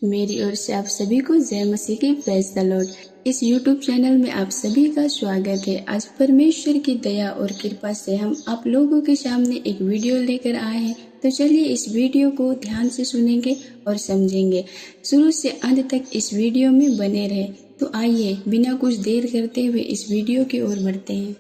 मेरी ओर से आप सभी को जय मसीह की प्रेज द लॉर्ड। इस YouTube चैनल में आप सभी का स्वागत है। आज परमेश्वर की दया और कृपा से हम आप लोगों के सामने एक वीडियो लेकर आए हैं। तो चलिए इस वीडियो को ध्यान से सुनेंगे और समझेंगे। शुरू से अंत तक इस वीडियो में बने रहे। तो आइए बिना कुछ देर करते हुए इस वीडियो की ओर बढ़ते हैं।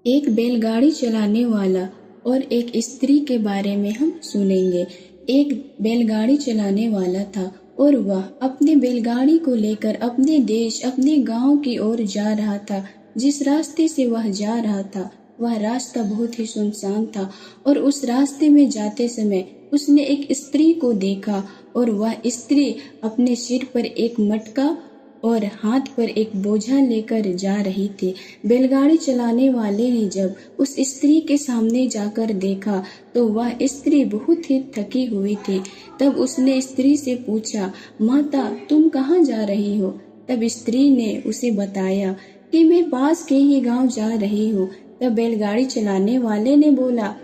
एक बैलगाड़ी चलाने वाला और एक स्त्री के बारे में हम सुनेंगे। एक बैलगाड़ी चलाने वाला था और वह अपने बैलगाड़ी को लेकर अपने देश अपने गांव की ओर जा रहा था। जिस रास्ते से वह जा रहा था वह रास्ता बहुत ही सुनसान था और उस रास्ते में जाते समय उसने एक स्त्री को देखा और वह स्त्री अपने सिर पर एक मटका और हाथ पर एक बोझा लेकर जा रही थी। बैलगाड़ी चलाने वाले ने जब उस स्त्री के सामने जाकर देखा तो वह स्त्री बहुत ही थकी हुई थी। तब उसने स्त्री से पूछा, माता तुम कहाँ जा रही हो? तब स्त्री ने उसे बताया कि मैं पास के ही गांव जा रही हूँ। तब बैलगाड़ी चलाने वाले ने बोला,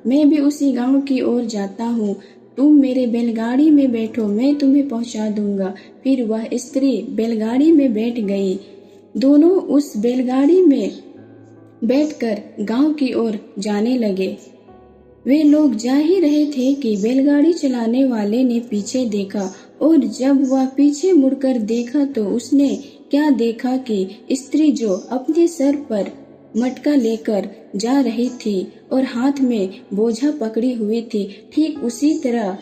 मैं भी उसी गांव की ओर जाता हूँ, तुम मेरे बैलगाड़ी में बैठो, मैं तुम्हें पहुंचा दूंगा। फिर वह स्त्री बैलगाड़ी में बैठ गई। दोनों उस बैलगाड़ी में बैठकर गांव की ओर जाने लगे। वे लोग जा ही रहे थे कि बैलगाड़ी चलाने वाले ने पीछे देखा और जब वह पीछे मुड़कर देखा तो उसने क्या देखा कि स्त्री जो अपने सर पर मटका लेकर जा रही थी और हाथ में बोझा पकड़ी हुई थी, ठीक उसी तरह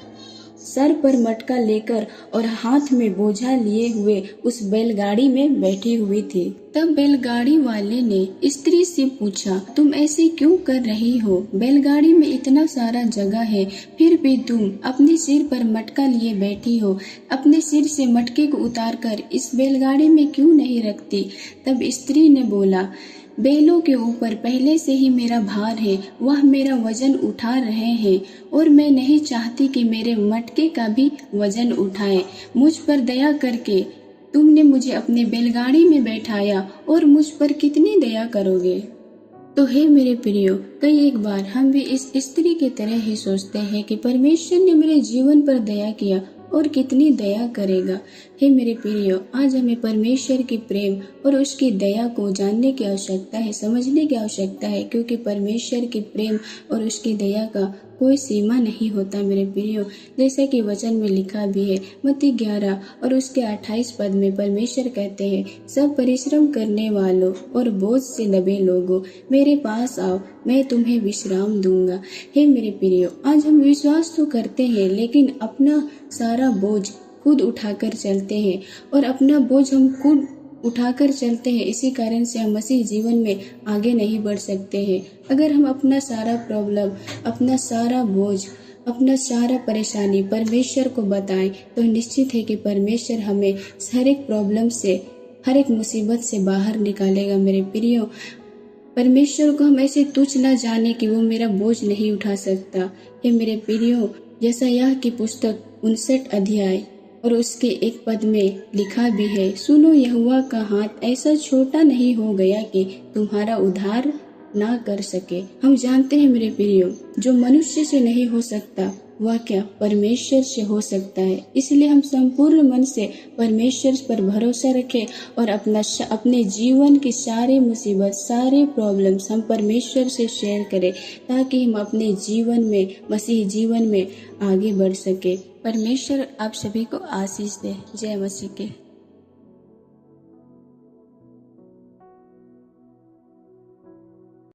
सर पर मटका लेकर और हाथ में बोझा लिए हुए उस बैलगाड़ी में बैठी हुई थी। तब बैलगाड़ी वाले ने स्त्री से पूछा, तुम ऐसे क्यों कर रही हो? बैलगाड़ी में इतना सारा जगह है, फिर भी तुम अपने सिर पर मटका लिए बैठी हो। अपने सिर से मटके को उतारकर इस बैलगाड़ी में क्यों नहीं रखती? तब स्त्री ने बोला, बैलों के ऊपर पहले से ही मेरा भार है, वह मेरा वजन उठा रहे हैं और मैं नहीं चाहती कि मेरे मटके का भी वजन उठाएं। मुझ पर दया करके तुमने मुझे अपने बैलगाड़ी में बैठाया और मुझ पर कितनी दया करोगे? तो हे मेरे प्रियो, कई एक बार हम भी इस स्त्री की तरह ही सोचते हैं कि परमेश्वर ने मेरे जीवन पर दया किया और कितनी दया करेगा। हे मेरे प्रियो, आज हमें परमेश्वर की प्रेम और उसकी दया को जानने की आवश्यकता है, समझने की आवश्यकता है, क्योंकि परमेश्वर की प्रेम और उसकी दया का कोई सीमा नहीं होता मेरे प्रियो। जैसा कि वचन में लिखा भी है, मत्ती 11 और उसके 28 पद में परमेश्वर कहते हैं, सब परिश्रम करने वालों और बोझ से दबे लोगों, मेरे पास आओ, मैं तुम्हें विश्राम दूंगा। हे मेरे प्रियो, आज हम विश्वास तो करते हैं लेकिन अपना सारा बोझ खुद उठाकर चलते हैं और अपना बोझ हम खुद उठाकर चलते हैं। इसी कारण से हम मसीह जीवन में आगे नहीं बढ़ सकते हैं। अगर हम अपना सारा प्रॉब्लम, अपना सारा बोझ, अपना सारा परेशानी परमेश्वर को बताएं तो निश्चित है कि परमेश्वर हमें हर एक प्रॉब्लम से, हर एक मुसीबत से बाहर निकालेगा मेरे प्रियो। परमेश्वर को हम ऐसे तुच्छ न जाने कि वो मेरा बोझ नहीं उठा सकता। हे मेरे प्रियो, यशायाह की पुस्तक 59 अध्याय और उसके 1 पद में लिखा भी है, सुनो, यहोवा का हाथ ऐसा छोटा नहीं हो गया कि तुम्हारा उद्धार ना कर सके। हम जानते हैं मेरे प्रियो, जो मनुष्य से नहीं हो सकता वह क्या परमेश्वर से हो सकता है। इसलिए हम संपूर्ण मन से परमेश्वर पर भरोसा रखें और अपने जीवन की सारे मुसीबत, सारे प्रॉब्लम्स हम परमेश्वर से शेयर करें, ताकि हम अपने जीवन में, मसीह जीवन में आगे बढ़ सके। परमेश्वर आप सभी को आशीष दे। जय मसीह के।